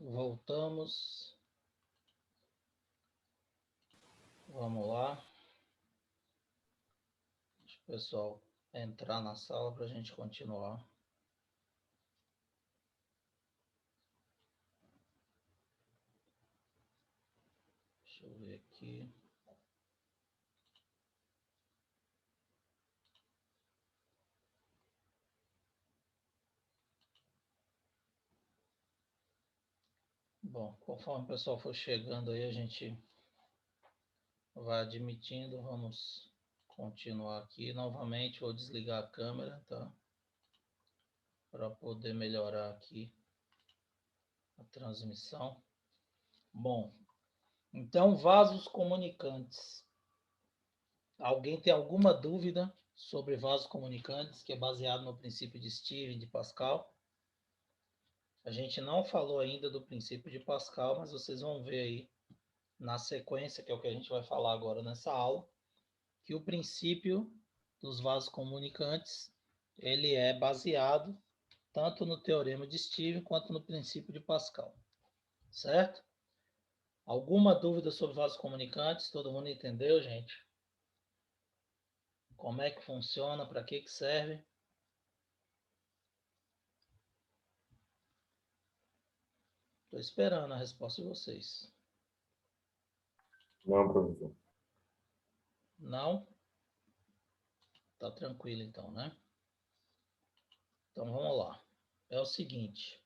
Voltamos. Vamos lá. Deixa o pessoal entrar na sala para a gente continuar. Deixa eu ver aqui. Bom, conforme o pessoal for chegando aí, a gente vai admitindo. Vamos continuar aqui. Novamente, vou desligar a câmera, tá? Para poder melhorar aqui a transmissão. Bom, então, vasos comunicantes. Alguém tem alguma dúvida sobre vasos comunicantes, que é baseado no princípio de Stevin de Pascal? A gente não falou ainda do princípio de Pascal, mas vocês vão ver aí na sequência, que é o que a gente vai falar agora nessa aula, que o princípio dos vasos comunicantes, ele é baseado tanto no teorema de Stevin quanto no princípio de Pascal, certo? Alguma dúvida sobre vasos comunicantes? Todo mundo entendeu, gente? Como é que funciona? Para que serve? Estou esperando a resposta de vocês. Não, professor. Não? Tá tranquilo então, né? Então vamos lá. É o seguinte.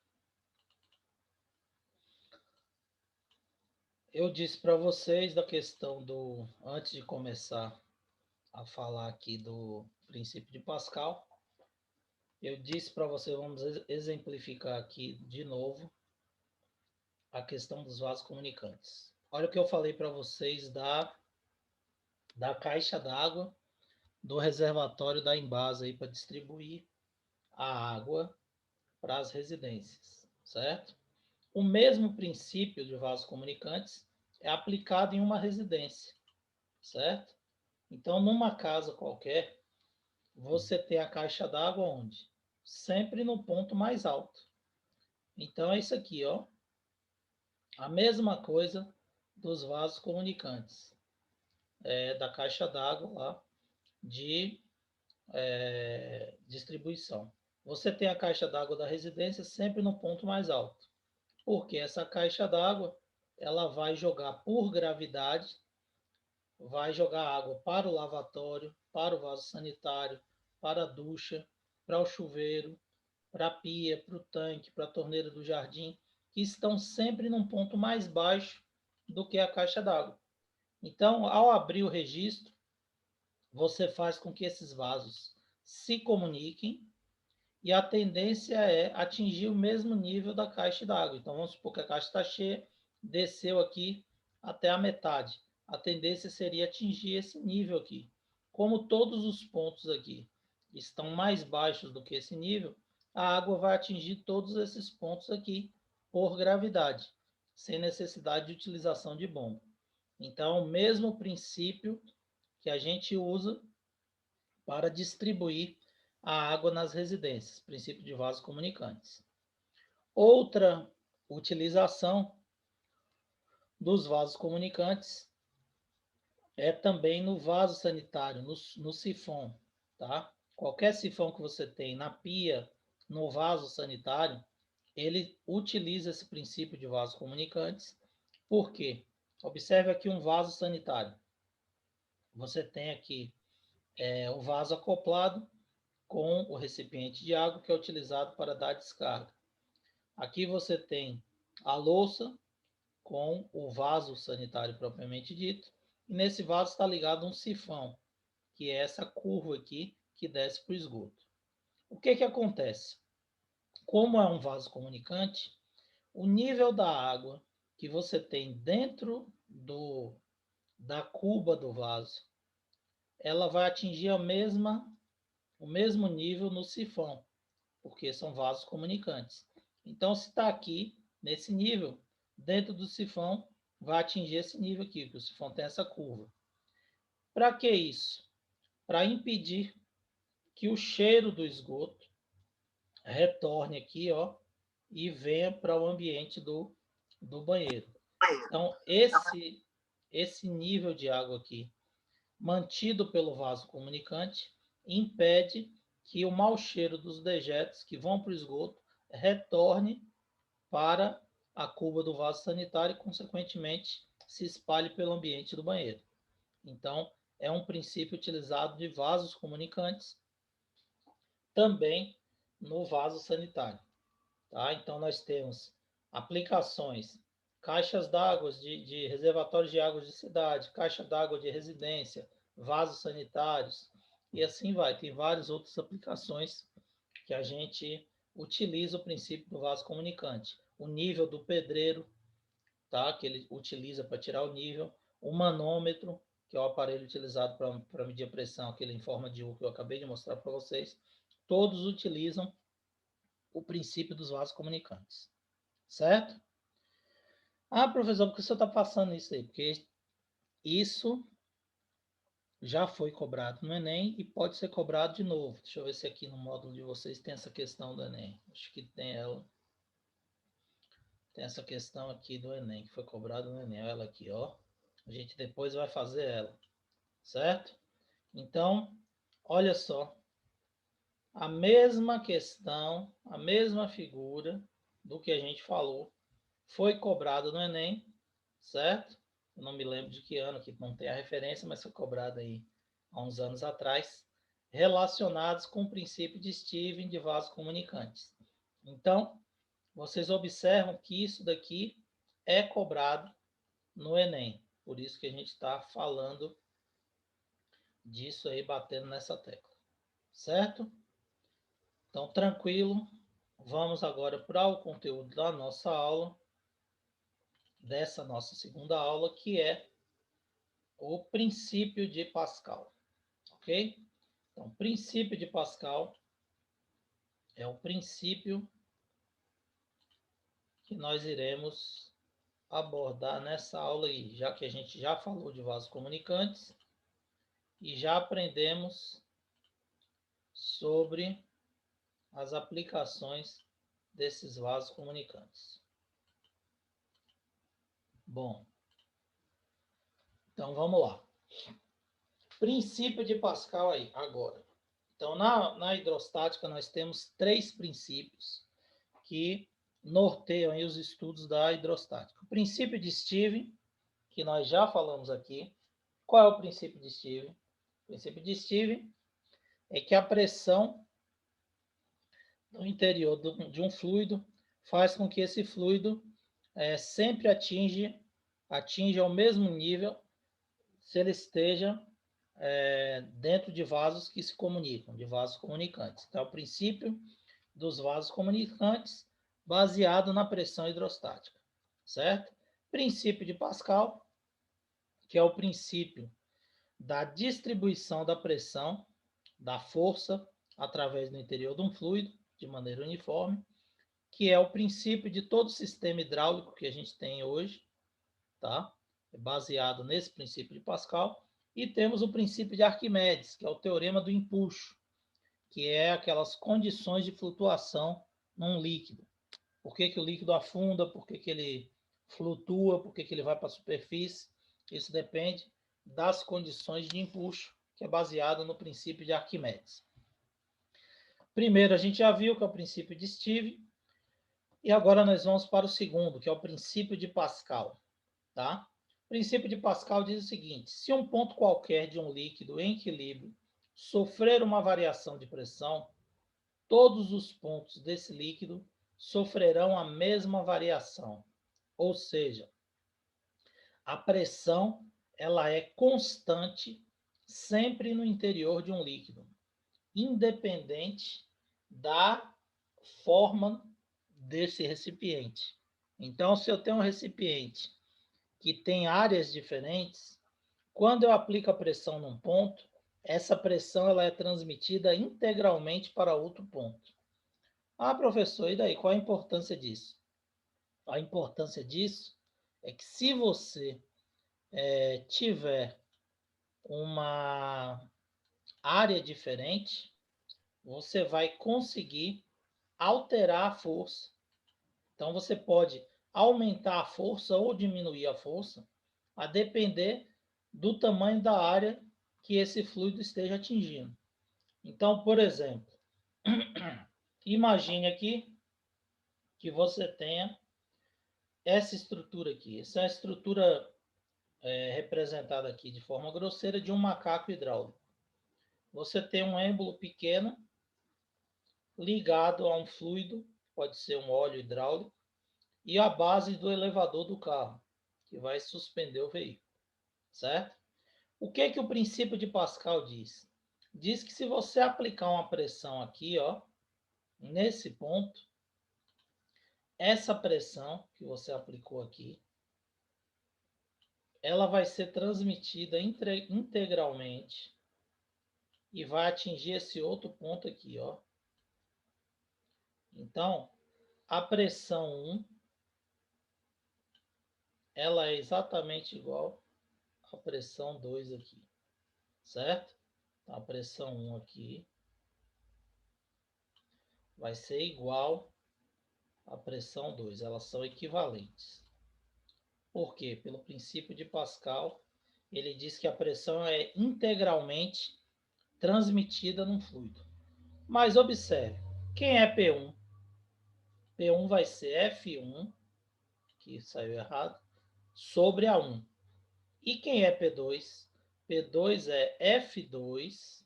Eu disse para vocês da questão do... Antes de começar a falar aqui do princípio de Pascal, eu disse para vocês, vamos exemplificar aqui de novo a questão dos vasos comunicantes. Olha o que eu falei para vocês da caixa d'água do reservatório da Embasa aí para distribuir a água para as residências, certo? O mesmo princípio de vasos comunicantes é aplicado em uma residência, certo? Então, numa casa qualquer, você tem a caixa d'água onde? Sempre no ponto mais alto. Então, é isso aqui, ó. A mesma coisa dos vasos comunicantes, da caixa d'água lá de distribuição. Você tem a caixa d'água da residência sempre no ponto mais alto, porque essa caixa d'água ela vai jogar por gravidade, vai jogar água para o lavatório, para o vaso sanitário, para a ducha, para o chuveiro, para a pia, para o tanque, para a torneira do jardim, que estão sempre num ponto mais baixo do que a caixa d'água. Então, ao abrir o registro, você faz com que esses vasos se comuniquem e a tendência é atingir o mesmo nível da caixa d'água. Então, vamos supor que a caixa está cheia, desceu aqui até a metade. A tendência seria atingir esse nível aqui. Como todos os pontos aqui estão mais baixos do que esse nível, a água vai atingir todos esses pontos aqui por gravidade, sem necessidade de utilização de bomba. Então, o mesmo princípio que a gente usa para distribuir a água nas residências, princípio de vasos comunicantes. Outra utilização dos vasos comunicantes é também no vaso sanitário, no sifão, tá? Qualquer sifão que você tem na pia, no vaso sanitário, ele utiliza esse princípio de vasos comunicantes. Por quê? Observe aqui um vaso sanitário. Você tem aqui o vaso acoplado com o recipiente de água que é utilizado para dar descarga. Aqui você tem a louça com o vaso sanitário propriamente dito, e nesse vaso está ligado um sifão, que é essa curva aqui que desce para o esgoto. O que acontece? Como é um vaso comunicante, o nível da água que você tem dentro da cuba do vaso, ela vai atingir o mesmo nível no sifão, porque são vasos comunicantes. Então, se está aqui, nesse nível, dentro do sifão, vai atingir esse nível aqui, porque o sifão tem essa curva. Para que isso? Para impedir que o cheiro do esgoto retorne aqui, ó, e venha para o ambiente do do banheiro. Então, esse nível de água aqui, mantido pelo vaso comunicante, impede que o mau cheiro dos dejetos que vão para o esgoto retorne para a cuba do vaso sanitário e, consequentemente, se espalhe pelo ambiente do banheiro. Então, é um princípio utilizado de vasos comunicantes também no vaso sanitário. Tá? Então, nós temos aplicações, caixas d'água de reservatórios de águas de cidade, caixa d'água de residência, vasos sanitários, e assim vai. Tem várias outras aplicações que a gente utiliza o princípio do vaso comunicante. O nível do pedreiro, tá? Que ele utiliza para tirar o nível. O manômetro, que é o aparelho utilizado para medir a pressão, aquele em forma de U que eu acabei de mostrar para vocês. Todos utilizam o princípio dos vasos comunicantes. Certo? Ah, professor, por que o senhor está passando isso aí? Porque isso já foi cobrado no Enem e pode ser cobrado de novo. Deixa eu ver se aqui no módulo de vocês tem essa questão do Enem. Acho que tem ela. Tem essa questão aqui do Enem, que foi cobrado no Enem. Olha ela aqui, ó. A gente depois vai fazer ela. Certo? Então, olha só. A mesma questão, a mesma figura do que a gente falou, foi cobrado no Enem, certo? Eu não me lembro de que ano, que não tem a referência, mas foi cobrado aí há uns anos atrás, relacionados com o princípio de Steven de vasos comunicantes. Então, vocês observam que isso daqui é cobrado no Enem. Por isso que a gente está falando disso aí, batendo nessa tecla. Certo? Então, tranquilo. Vamos agora para o conteúdo da nossa aula, dessa nossa segunda aula, que é o princípio de Pascal. Ok? Então, o princípio de Pascal é o princípio que nós iremos abordar nessa aula aí, já que a gente já falou de vasos comunicantes e já aprendemos sobre as aplicações desses vasos comunicantes. Bom, então vamos lá. Princípio de Pascal aí, agora. Então, na hidrostática, nós temos 3 princípios que norteiam aí os estudos da hidrostática. O princípio de Steven, que nós já falamos aqui. Qual é o princípio de Steven? O princípio de Steven é que a pressão no interior de um fluido faz com que esse fluido sempre atinja o mesmo nível se ele esteja dentro de vasos que se comunicam, de vasos comunicantes. Então, é o princípio dos vasos comunicantes baseado na pressão hidrostática, certo? Princípio de Pascal, que é o princípio da distribuição da pressão, da força, através do interior de um fluido, de maneira uniforme, que é o princípio de todo sistema hidráulico que a gente tem hoje, tá? É baseado nesse princípio de Pascal. E temos o princípio de Arquimedes, que é o teorema do empuxo, que é aquelas condições de flutuação num líquido. Por que, que o líquido afunda, por que, que ele flutua, por que, que ele vai para a superfície. Isso depende das condições de empuxo, que é baseado no princípio de Arquimedes. Primeiro, a gente já viu que é o princípio de Steve, e agora nós vamos para o segundo, que é o princípio de Pascal. Tá? O princípio de Pascal diz o seguinte: se um ponto qualquer de um líquido em equilíbrio sofrer uma variação de pressão, todos os pontos desse líquido sofrerão a mesma variação. Ou seja, a pressão ela é constante sempre no interior de um líquido, independente da forma desse recipiente. Então, se eu tenho um recipiente que tem áreas diferentes, quando eu aplico a pressão num ponto, essa pressão ela é transmitida integralmente para outro ponto. Ah, professor, e daí? Qual a importância disso? A importância disso é que se você tiver uma área diferente, você vai conseguir alterar a força. Então, você pode aumentar a força ou diminuir a força, a depender do tamanho da área que esse fluido esteja atingindo. Então, por exemplo, imagine aqui que você tenha essa estrutura aqui. Essa é a estrutura representada aqui de forma grosseira de um macaco hidráulico. Você tem um êmbolo pequeno ligado a um fluido, pode ser um óleo hidráulico, e a base do elevador do carro, que vai suspender o veículo, certo? O que que o princípio de Pascal diz? Diz que se você aplicar uma pressão aqui, ó, nesse ponto, essa pressão que você aplicou aqui, ela vai ser transmitida integralmente e vai atingir esse outro ponto aqui, ó. Então, a pressão 1, ela é exatamente igual à pressão 2 aqui, certo? Então, a pressão 1 aqui vai ser igual à pressão 2, elas são equivalentes. Por quê? Pelo princípio de Pascal, ele diz que a pressão é integralmente transmitida num fluido. Mas observe, quem é P1? P1 vai ser F1, que saiu errado, sobre A1. E quem é P2? P2 é F2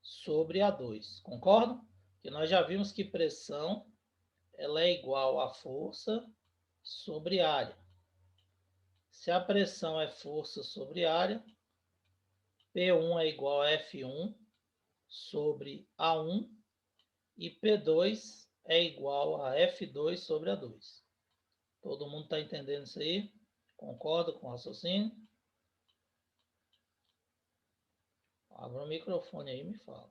sobre A2. Concordam? Que nós já vimos que pressão ela é igual a força sobre área. Se a pressão é força sobre área, P1 é igual a F1 sobre A1 e P2 é igual a F2 sobre A2. Todo mundo está entendendo isso aí? Concorda com o raciocínio? Abra o microfone aí e me fala.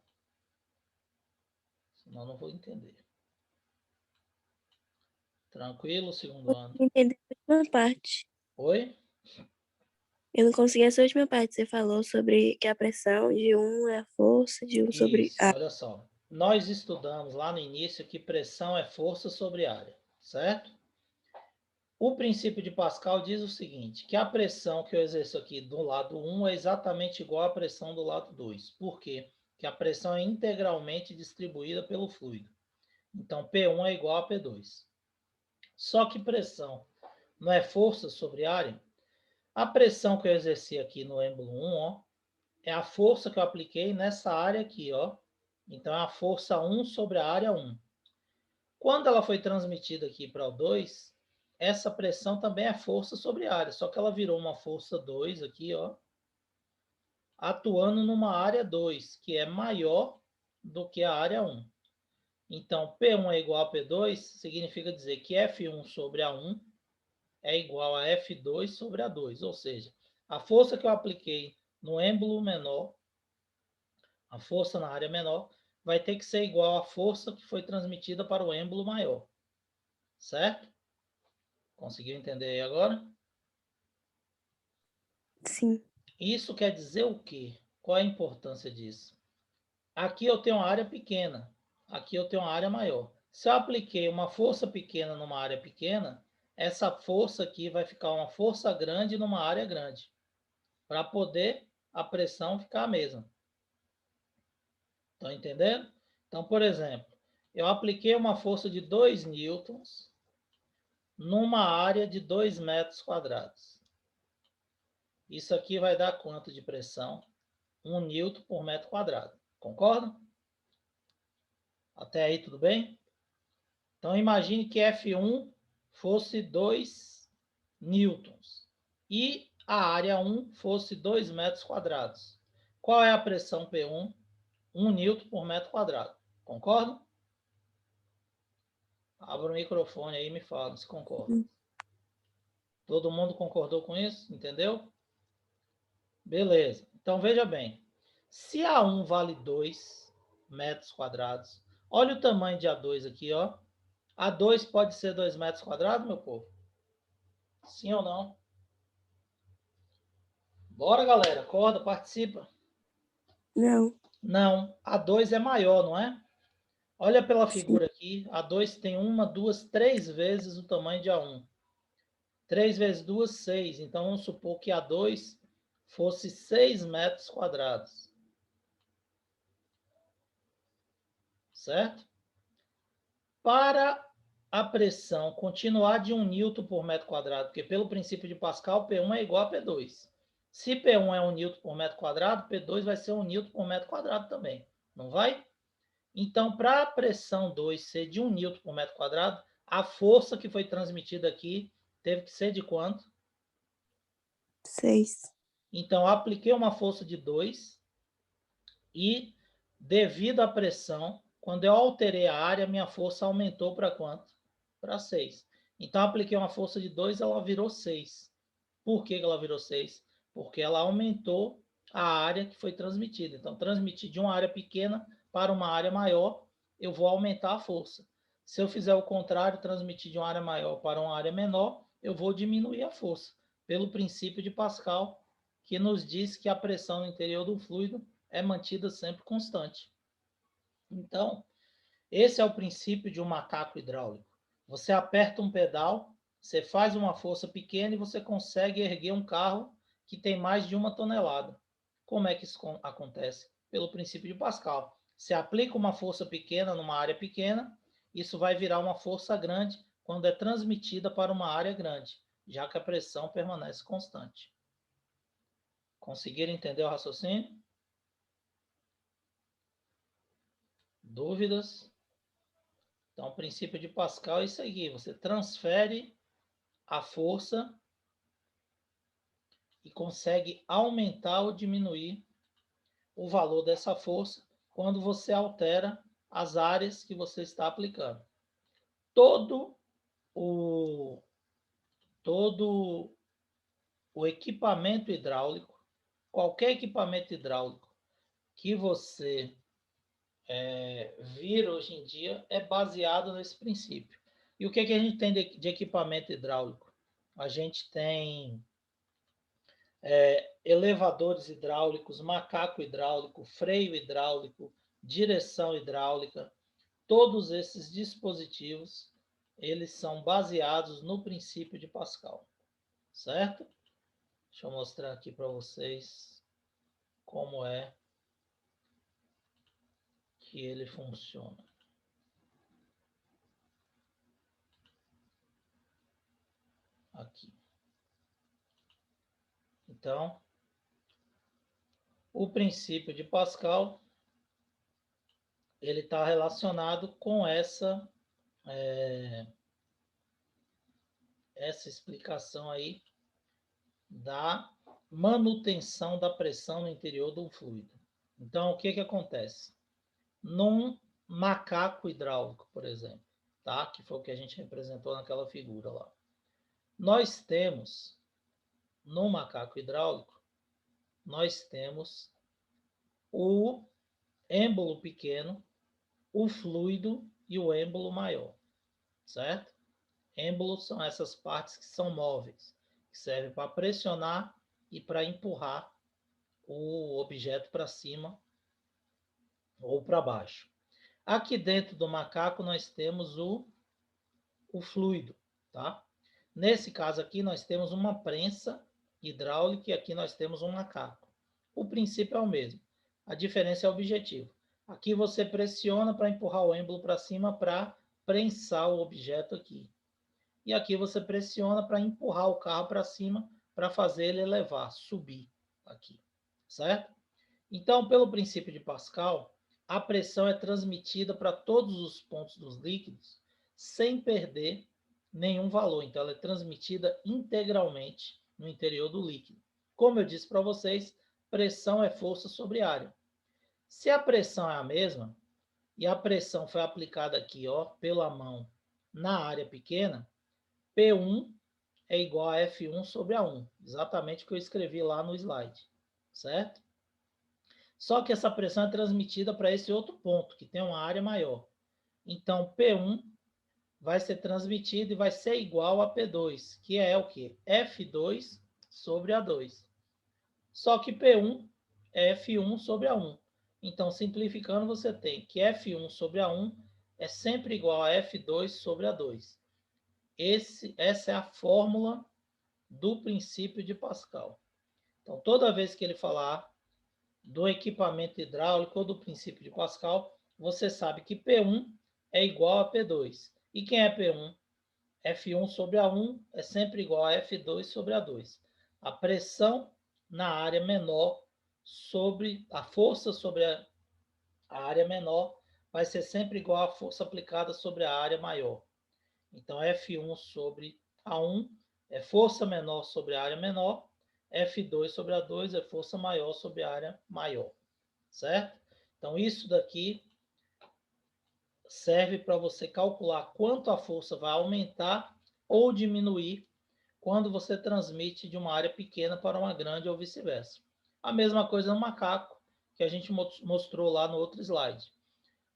Senão eu não vou entender. Tranquilo, segundo ano? Entendi a última parte. Oi? Eu não consegui essa última parte. Você falou sobre que a pressão de um é a força de um sobre Isso, a. olha só. Nós estudamos lá no início que pressão é força sobre área, certo? O princípio de Pascal diz o seguinte, que a pressão que eu exerço aqui do lado 1 é exatamente igual à pressão do lado 2. Por quê? Porque a pressão é integralmente distribuída pelo fluido. Então, P1 é igual a P2. Só que pressão não é força sobre área? A pressão que eu exerci aqui no êmbolo 1, ó, é a força que eu apliquei nessa área aqui, ó. Então, é a força 1 sobre a área 1. Quando ela foi transmitida aqui para o 2, essa pressão também é força sobre área, só que ela virou uma força 2 aqui, ó, atuando numa área 2, que é maior do que a área 1. Então, P1 é igual a P2, significa dizer que F1 sobre A1 é igual a F2 sobre A2, ou seja, a força que eu apliquei no êmbolo menor, a força na área menor, vai ter que ser igual à força que foi transmitida para o êmbolo maior, certo? Conseguiu entender aí agora? Sim. Isso quer dizer o quê? Qual a importância disso? Aqui eu tenho uma área pequena, aqui eu tenho uma área maior. Se eu apliquei uma força pequena numa área pequena, essa força aqui vai ficar uma força grande numa área grande, para poder a pressão ficar a mesma. Estão entendendo? Então, por exemplo, eu apliquei uma força de 2 newtons numa área de 2 metros quadrados. Isso aqui vai dar quanto de pressão? 1 newton por metro quadrado. Concordam? Até aí tudo bem? Então imagine que F1 fosse 2 newtons e a área 1 fosse 2 metros quadrados. Qual é a pressão P1? 1 newton por metro quadrado. Concordam? Abra o microfone aí e me fala se concorda. Todo mundo concordou com isso? Entendeu? Beleza. Então veja bem. Se A1 vale 2 metros quadrados, olha o tamanho de A2 aqui, ó. A2 pode ser 2 metros quadrados, meu povo? Sim ou não? Bora, galera. Acorda, participa. Não. Não. A2 é maior, não é? Olha pela Sim. figura aqui. A2 tem uma, duas, três vezes o tamanho de A1. 3 vezes 2, 6. Então, vamos supor que A2 fosse 6 metros quadrados. Certo? Para a pressão continuar de 1 newton por metro quadrado, porque pelo princípio de Pascal, P1 é igual a P2. Se P1 é 1 newton por metro quadrado, P2 vai ser 1 newton por metro quadrado também. Não vai? Então, para a pressão 2 ser de 1 newton por metro quadrado, a força que foi transmitida aqui teve que ser de quanto? 6. Então, apliquei uma força de 2 e, devido à pressão, quando eu alterei a área, minha força aumentou para quanto? Para 6. Então, apliquei uma força de 2, ela virou 6. Por que ela virou 6? Porque ela aumentou a área que foi transmitida. Então, transmitir de uma área pequena para uma área maior, eu vou aumentar a força. Se eu fizer o contrário, transmitir de uma área maior para uma área menor, eu vou diminuir a força, pelo princípio de Pascal, que nos diz que a pressão no interior do fluido é mantida sempre constante. Então, esse é o princípio de um macaco hidráulico. Você aperta um pedal, você faz uma força pequena e você consegue erguer um carro que tem mais de 1 tonelada. Como é que isso acontece? Pelo princípio de Pascal. Você aplica uma força pequena numa área pequena, isso vai virar uma força grande quando é transmitida para uma área grande, já que a pressão permanece constante. Conseguiram entender o raciocínio? Dúvidas? Então, o princípio de Pascal é isso aqui. Você transfere a força e consegue aumentar ou diminuir o valor dessa força quando você altera as áreas que você está aplicando. Todo o, todo o equipamento hidráulico, qualquer equipamento hidráulico que você vir hoje em dia é baseado nesse princípio. E o que, que a gente tem de equipamento hidráulico? A gente tem elevadores hidráulicos, macaco hidráulico, freio hidráulico, direção hidráulica. Todos esses dispositivos, eles são baseados no princípio de Pascal, certo? Deixa eu mostrar aqui para vocês como é que ele funciona. Aqui. Então, o princípio de Pascal, ele está relacionado com essa explicação aí da manutenção da pressão no interior do fluido. Então, o que, que acontece? Num macaco hidráulico, por exemplo, tá? Que foi o que a gente representou naquela figura lá. Nós temos, no macaco hidráulico, nós temos o êmbolo pequeno, o fluido e o êmbolo maior, certo? Êmbolos são essas partes que são móveis, que servem para pressionar e para empurrar o objeto para cima ou para baixo. Aqui dentro do macaco nós temos o fluido, tá? Nesse caso aqui nós temos uma prensa hidráulica e aqui nós temos um macaco. O princípio é o mesmo, a diferença é o objetivo. Aqui você pressiona para empurrar o êmbolo para cima para prensar o objeto aqui. E aqui você pressiona para empurrar o carro para cima para fazer ele elevar, subir aqui, certo? Então, pelo princípio de Pascal, a pressão é transmitida para todos os pontos dos líquidos sem perder nenhum valor. Então, ela é transmitida integralmente no interior do líquido. Como eu disse para vocês, pressão é força sobre área. Se a pressão é a mesma, e a pressão foi aplicada aqui, ó, pela mão na área pequena, P1 é igual a F1 sobre A1. Exatamente o que eu escrevi lá no slide, certo? Só que essa pressão é transmitida para esse outro ponto, que tem uma área maior. Então, P1 vai ser transmitido e vai ser igual a P2, que é o quê? F2 sobre A2. Só que P1 é F1 sobre A1. Então, simplificando, você tem que F1 sobre A1 sempre igual a F2 sobre A2. Essa é a fórmula do princípio de Pascal. Então, toda vez que ele falar do equipamento hidráulico ou do princípio de Pascal, você sabe que P1 é igual a P2. E quem é P1? F1 sobre A1 é sempre igual a F2 sobre A2. A pressão na área menor sobre a força sobre a área menor vai ser sempre igual à força aplicada sobre a área maior. Então, F1 sobre A1 é força menor sobre a área menor, F2 sobre A2 é força maior sobre a área maior, certo? Então, isso daqui serve para você calcular quanto a força vai aumentar ou diminuir quando você transmite de uma área pequena para uma grande ou vice-versa. A mesma coisa no macaco, que a gente mostrou lá no outro slide.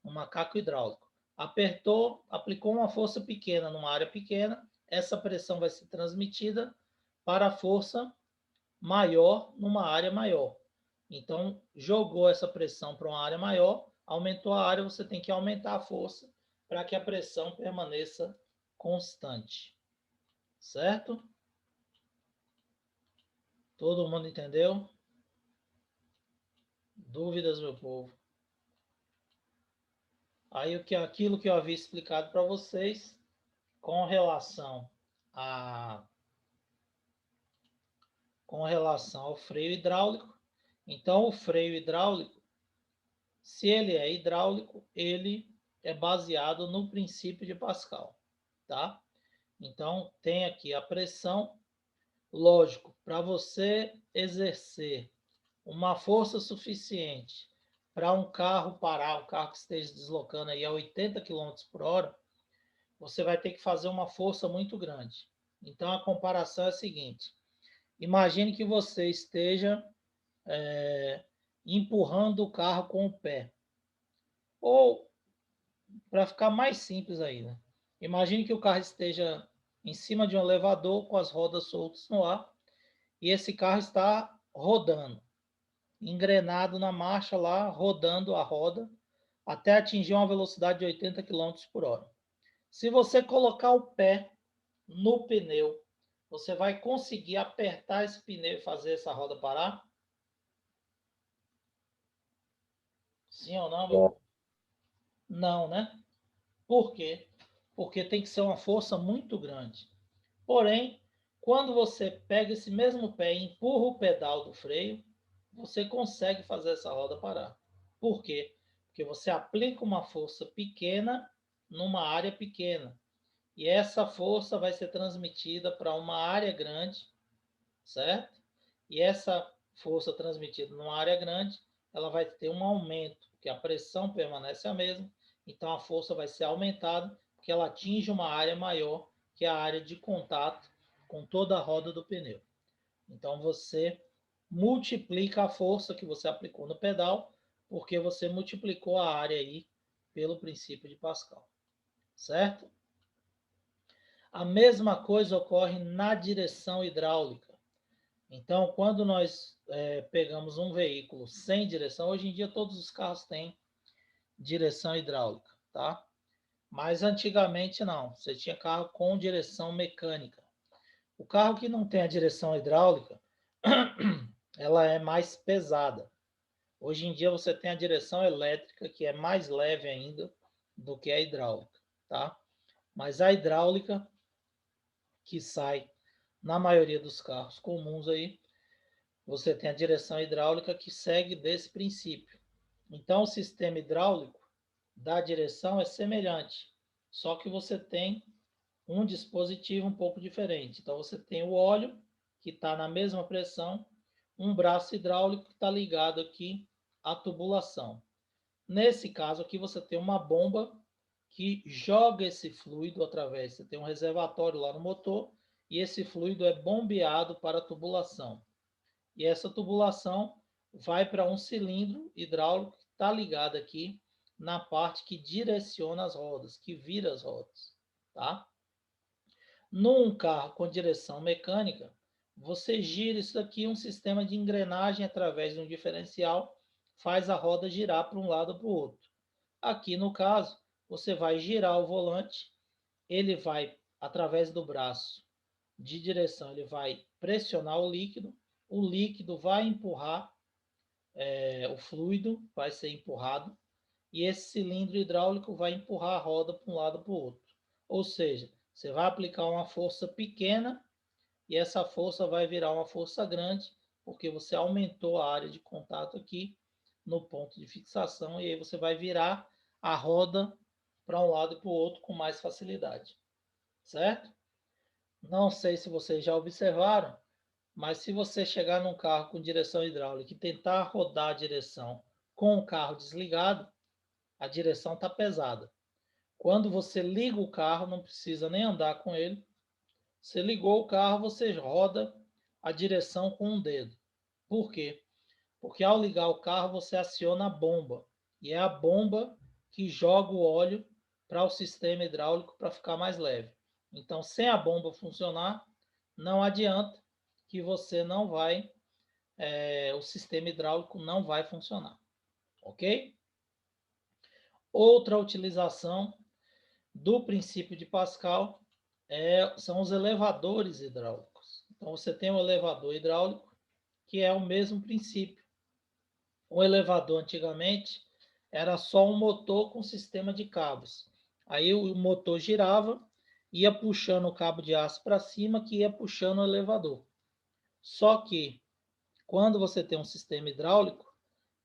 Um macaco hidráulico. Apertou, aplicou uma força pequena numa área pequena, essa pressão vai ser transmitida para a força maior numa área maior. Então, jogou essa pressão para uma área maior, aumentou a área, você tem que aumentar a força para que a pressão permaneça constante. Certo? Todo mundo entendeu? Dúvidas, meu povo? Aí aquilo que eu havia explicado para vocês com relação ao freio hidráulico. Então, o freio hidráulico, se ele é hidráulico, ele é baseado no princípio de Pascal, tá? Então, tem aqui a pressão. Lógico, para você exercer uma força suficiente para um carro parar, um carro que esteja deslocando aí a 80 km por hora, você vai ter que fazer uma força muito grande. Então, a comparação é a seguinte. Imagine que você esteja empurrando o carro com o pé. Ou, para ficar mais simples ainda, imagine que o carro esteja em cima de um elevador com as rodas soltas no ar e esse carro está rodando, engrenado na marcha lá, rodando a roda até atingir uma velocidade de 80 km por hora. Se você colocar o pé no pneu, você vai conseguir apertar esse pneu e fazer essa roda parar? Sim ou não, meu povo? Não, né? Por quê? Porque tem que ser uma força muito grande. Porém, quando você pega esse mesmo pé e empurra o pedal do freio, você consegue fazer essa roda parar. Por quê? Porque você aplica uma força pequena numa área pequena. E essa força vai ser transmitida para uma área grande, certo? E essa força transmitida numa área grande, ela vai ter um aumento, porque a pressão permanece a mesma, então a força vai ser aumentada, porque ela atinge uma área maior, que é a área de contato com toda a roda do pneu. Então você multiplica a força que você aplicou no pedal, porque você multiplicou a área aí pelo princípio de Pascal, certo? A mesma coisa ocorre na direção hidráulica. Então, quando nós pegamos um veículo sem direção, hoje em dia todos os carros têm direção hidráulica, tá? Mas antigamente não, você tinha carro com direção mecânica. O carro que não tem a direção hidráulica, ela é mais pesada. Hoje em dia você tem a direção elétrica, que é mais leve ainda do que a hidráulica, tá? Mas a hidráulica, que sai na maioria dos carros comuns aí, você tem a direção hidráulica que segue desse princípio. Então, o sistema hidráulico da direção é semelhante, só que você tem um dispositivo um pouco diferente. Então, você tem o óleo, que está na mesma pressão, um braço hidráulico que está ligado aqui à tubulação. Nesse caso aqui, você tem uma bomba que joga esse fluido através. Você tem um reservatório lá no motor e esse fluido é bombeado para a tubulação. E essa tubulação vai para um cilindro hidráulico que está ligado aqui na parte que direciona as rodas, que vira as rodas, tá? Num carro com direção mecânica, você gira isso daqui, um sistema de engrenagem através de um diferencial, faz a roda girar para um lado ou para o outro. Aqui no caso, você vai girar o volante, ele vai, através do braço, de direção, ele vai pressionar o líquido vai empurrar, o fluido vai ser empurrado, e esse cilindro hidráulico vai empurrar a roda para um lado para o outro. Ou seja, você vai aplicar uma força pequena e essa força vai virar uma força grande, porque você aumentou a área de contato aqui no ponto de fixação, e aí você vai virar a roda para um lado e para o outro com mais facilidade, certo? Não sei se vocês já observaram, mas se você chegar num carro com direção hidráulica e tentar rodar a direção com o carro desligado, a direção está pesada. Quando você liga o carro, não precisa nem andar com ele. Você ligou o carro, você roda a direção com um dedo. Por quê? Porque ao ligar o carro, você aciona a bomba. E é a bomba que joga o óleo para o sistema hidráulico para ficar mais leve. Então, sem a bomba funcionar, não adianta que você não vai, o sistema hidráulico não vai funcionar. Ok? Outra utilização do princípio de Pascal são os elevadores hidráulicos. Então, você tem um elevador hidráulico, que é o mesmo princípio. O elevador, antigamente, era só um motor com sistema de cabos. Aí o motor girava, ia puxando o cabo de aço para cima, que ia puxando o elevador. Só que, quando você tem um sistema hidráulico,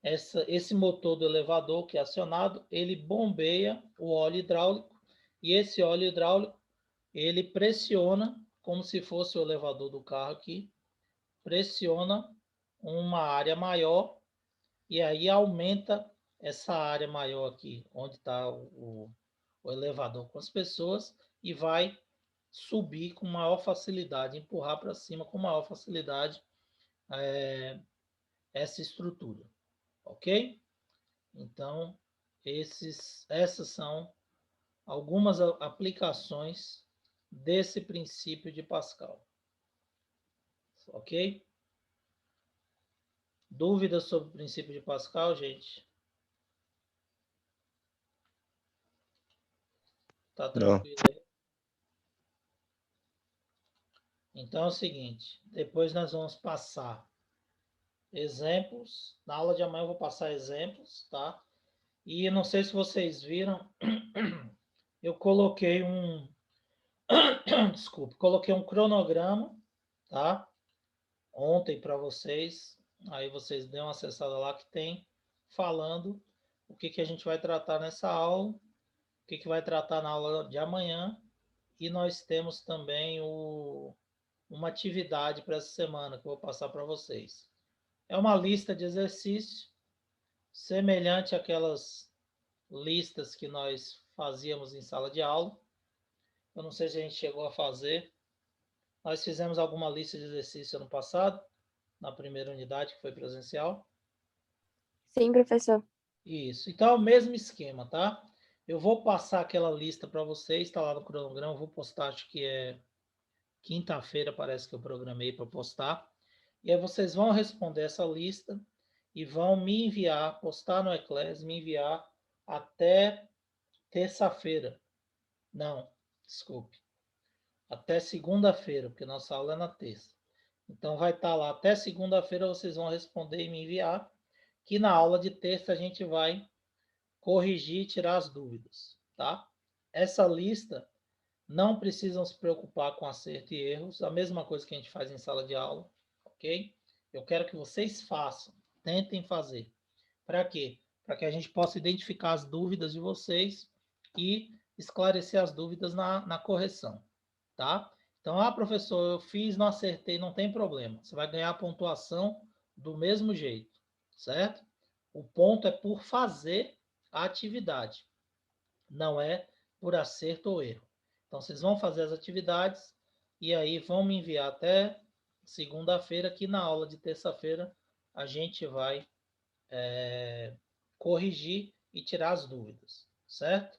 esse motor do elevador que é acionado, ele bombeia o óleo hidráulico, e esse óleo hidráulico, ele pressiona, como se fosse o elevador do carro aqui, pressiona uma área maior, e aí aumenta essa área maior aqui, onde está o elevador com as pessoas, e vai subir com maior facilidade, empurrar para cima com maior facilidade essa estrutura, ok? Então, essas são algumas aplicações desse princípio de Pascal, ok? Dúvidas sobre o princípio de Pascal, gente? Tá Não. tranquilo aí? Então é o seguinte, depois nós vamos passar exemplos. Na aula de amanhã eu vou passar exemplos, tá? E não sei se vocês viram, eu coloquei desculpa, coloquei um cronograma, tá? Ontem para vocês. Aí vocês dêem uma acessada lá que tem falando o que a gente vai tratar nessa aula, o que vai tratar na aula de amanhã. E nós temos também uma atividade para essa semana que eu vou passar para vocês. É uma lista de exercícios semelhante àquelas listas que nós fazíamos em sala de aula. Eu não sei se a gente chegou a fazer. Nós fizemos alguma lista de exercícios ano passado, na primeira unidade, que foi presencial. Sim, professor. Isso. Então é o mesmo esquema, tá? Eu vou passar aquela lista para vocês, está lá no cronograma. Eu vou postar, acho que é quinta-feira, parece que eu programei para postar. E aí vocês vão responder essa lista e vão me enviar, postar no Eclair, me enviar até terça-feira. Não, desculpe. Até segunda-feira, porque nossa aula é na terça. Então vai estar lá até segunda-feira, vocês vão responder e me enviar, que na aula de terça a gente vai corrigir e tirar as dúvidas, tá? Essa lista não precisam se preocupar com acerto e erros, a mesma coisa que a gente faz em sala de aula, ok? Eu quero que vocês façam, tentem fazer. Para quê? Para que a gente possa identificar as dúvidas de vocês e esclarecer as dúvidas na correção, tá? Então, professor, eu fiz, não acertei, não tem problema. Você vai ganhar a pontuação do mesmo jeito, certo? O ponto é por fazer a atividade, não é por acerto ou erro. Então, vocês vão fazer as atividades e aí vão me enviar até segunda-feira, que na aula de terça-feira a gente vai corrigir e tirar as dúvidas, certo?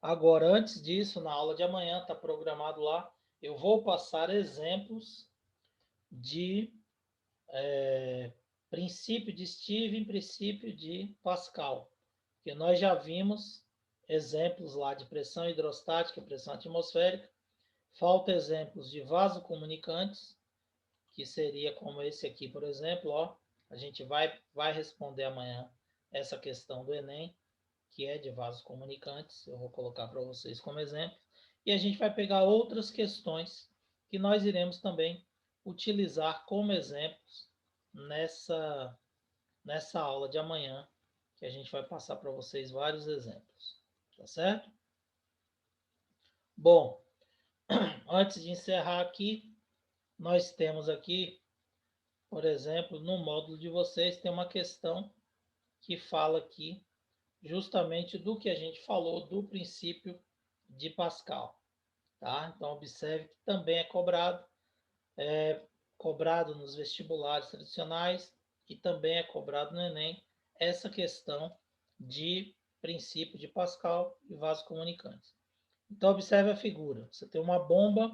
Agora, antes disso, na aula de amanhã, está programado lá, eu vou passar exemplos de princípio de Steve e princípio de Pascal, que nós já vimos exemplos lá de pressão hidrostática, pressão atmosférica, Falta exemplos de vasocomunicantes, que seria como esse aqui, por exemplo, ó. A gente vai responder amanhã essa questão do Enem, que é de vasos comunicantes. Eu vou colocar para vocês como exemplo. E a gente vai pegar outras questões que nós iremos também utilizar como exemplos nessa aula de amanhã, que a gente vai passar para vocês vários exemplos. Tá certo? Bom, antes de encerrar aqui, nós temos aqui, por exemplo, no módulo de vocês, tem uma questão que fala aqui justamente do que a gente falou do princípio de Pascal. Tá? Então, observe que também é cobrado nos vestibulares tradicionais e também é cobrado no Enem essa questão de princípio de Pascal e vasos comunicantes. Então, observe a figura. Você tem uma bomba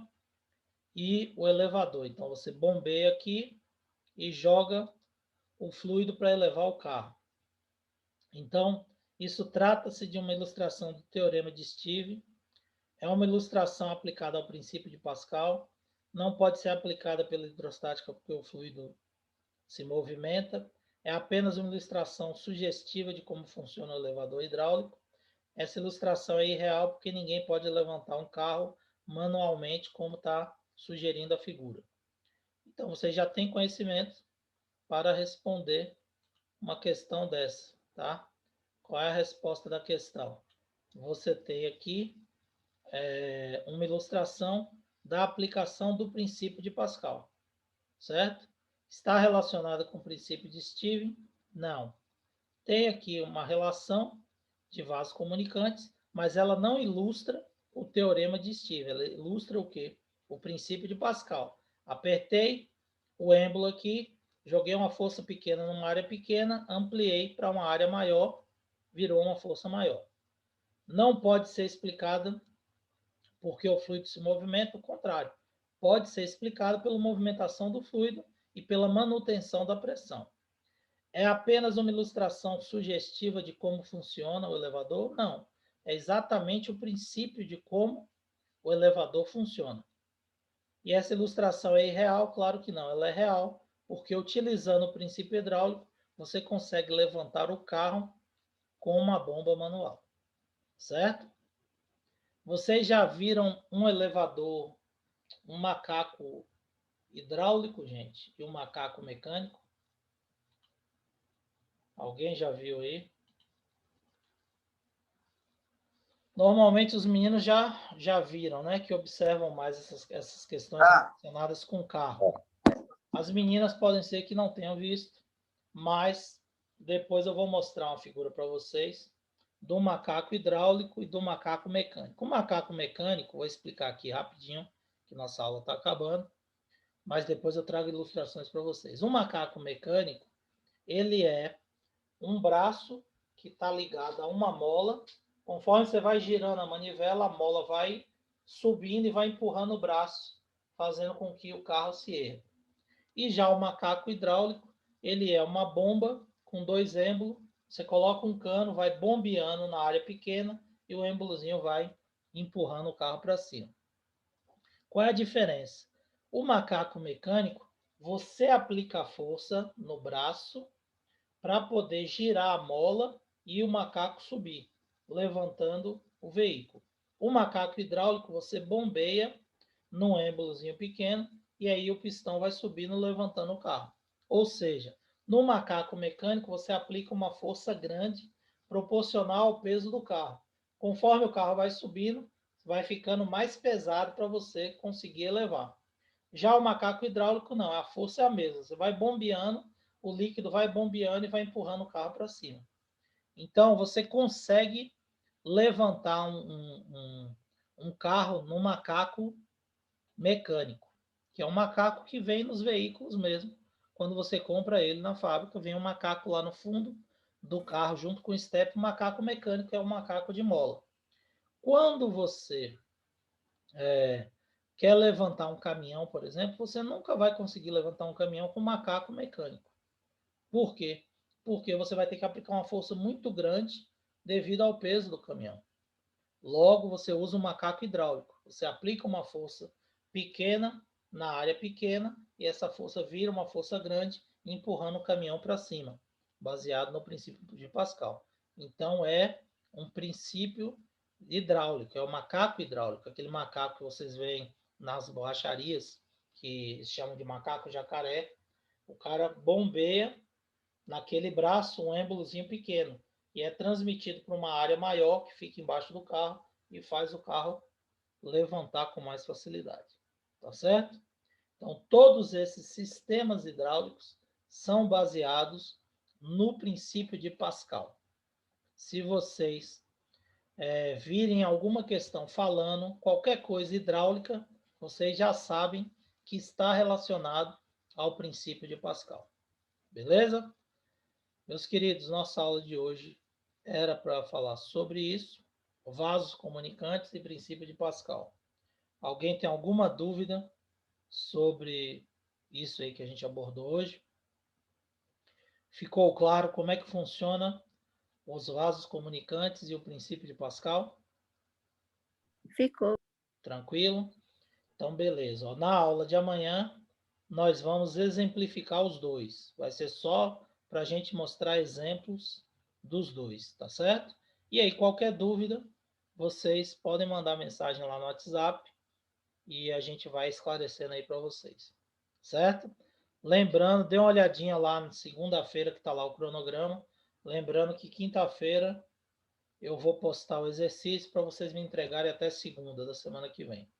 e o elevador. Então, você bombeia aqui e joga o fluido para elevar o carro. Então, isso trata-se de uma ilustração do teorema de Steve. É uma ilustração aplicada ao princípio de Pascal. Não pode ser aplicada pela hidrostática porque o fluido se movimenta. É apenas uma ilustração sugestiva de como funciona o elevador hidráulico. Essa ilustração é irreal porque ninguém pode levantar um carro manualmente, como está sugerindo a figura. Então, você já tem conhecimento para responder uma questão dessa, tá? Qual é a resposta da questão? Você tem aqui uma ilustração da aplicação do princípio de Pascal, certo? Está relacionada com o princípio de Stevens? Não. Tem aqui uma relação de vasos comunicantes, mas ela não ilustra o teorema de Stevens. Ela ilustra o quê? O princípio de Pascal. Apertei o êmbolo aqui, joguei uma força pequena numa área pequena, ampliei para uma área maior, virou uma força maior. Não pode ser explicada porque o fluido se movimenta, o contrário. Pode ser explicado pela movimentação do fluido e pela manutenção da pressão. É apenas uma ilustração sugestiva de como funciona o elevador? Não. É exatamente o princípio de como o elevador funciona. E essa ilustração é irreal? Claro que não. Ela é real, porque utilizando o princípio hidráulico, você consegue levantar o carro com uma bomba manual. Certo? Vocês já viram um elevador, um macaco hidráulico, gente, e um macaco mecânico? Alguém já viu aí? Normalmente os meninos já viram, né? Que observam mais essas questões relacionadas com carro. As meninas podem ser que não tenham visto, mas depois eu vou mostrar uma figura para vocês do macaco hidráulico e do macaco mecânico. O macaco mecânico, vou explicar aqui rapidinho, que nossa aula está acabando, mas depois eu trago ilustrações para vocês. O macaco mecânico, ele é um braço que está ligado a uma mola. Conforme você vai girando a manivela, a mola vai subindo e vai empurrando o braço, fazendo com que o carro se erga. E já o macaco hidráulico, ele é uma bomba com dois êmbolos. Você coloca um cano, vai bombeando na área pequena e o êmbolozinho vai empurrando o carro para cima. Qual é a diferença? O macaco mecânico, você aplica a força no braço para poder girar a mola e o macaco subir, levantando o veículo. O macaco hidráulico você bombeia num êmbolozinho pequeno e aí o pistão vai subindo, levantando o carro. Ou seja, no macaco mecânico você aplica uma força grande proporcional ao peso do carro. Conforme o carro vai subindo, vai ficando mais pesado para você conseguir elevar. Já o macaco hidráulico não, a força é a mesma. Você vai bombeando, o líquido vai bombeando e vai empurrando o carro para cima. Então, você consegue levantar um carro no macaco mecânico, que é um macaco que vem nos veículos mesmo. Quando você compra ele na fábrica, vem um macaco lá no fundo do carro, junto com o step, o macaco mecânico, que é um macaco de mola. Quando você quer levantar um caminhão, por exemplo, você nunca vai conseguir levantar um caminhão com macaco mecânico. Por quê? Porque você vai ter que aplicar uma força muito grande devido ao peso do caminhão. Logo, você usa um macaco hidráulico. Você aplica uma força pequena na área pequena e essa força vira uma força grande, empurrando o caminhão para cima, baseado no princípio de Pascal. Então, é um princípio hidráulico, é o macaco hidráulico, aquele macaco que vocês veem nas borracharias, que chamam de macaco jacaré. O cara bombeia naquele braço um êmbolozinho pequeno e é transmitido para uma área maior que fica embaixo do carro e faz o carro levantar com mais facilidade. Tá certo? Então, todos esses sistemas hidráulicos são baseados no princípio de Pascal. Se vocês virem alguma questão falando qualquer coisa hidráulica, vocês já sabem que está relacionado ao princípio de Pascal. Beleza? Meus queridos, nossa aula de hoje era para falar sobre isso, vasos comunicantes e princípio de Pascal. Alguém tem alguma dúvida sobre isso aí que a gente abordou hoje? Ficou claro como é que funciona os vasos comunicantes e o princípio de Pascal? Ficou. Tranquilo? Então, beleza. Ó, na aula de amanhã, nós vamos exemplificar os dois. Vai ser só para a gente mostrar exemplos dos dois, tá certo? E aí, qualquer dúvida, vocês podem mandar mensagem lá no WhatsApp e a gente vai esclarecendo aí para vocês, certo? Lembrando, dê uma olhadinha lá na segunda-feira que está lá o cronograma. Lembrando que quinta-feira eu vou postar o exercício para vocês me entregarem até segunda da semana que vem,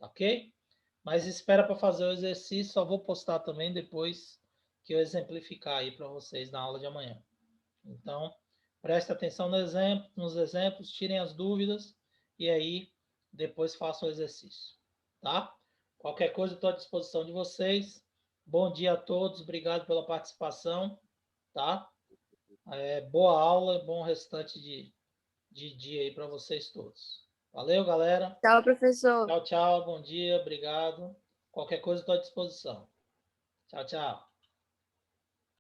ok? Mas espera para fazer o exercício, só vou postar também depois que eu exemplificar aí para vocês na aula de amanhã. Então, preste atenção no exemplo, nos exemplos, tirem as dúvidas e aí depois façam o exercício, tá? Qualquer coisa, estou à disposição de vocês. Bom dia a todos, obrigado pela participação, tá? Boa aula, bom restante de dia aí para vocês todos. Valeu, galera. Tchau, professor. Tchau, tchau, bom dia, obrigado. Qualquer coisa, estou à disposição. Tchau, tchau.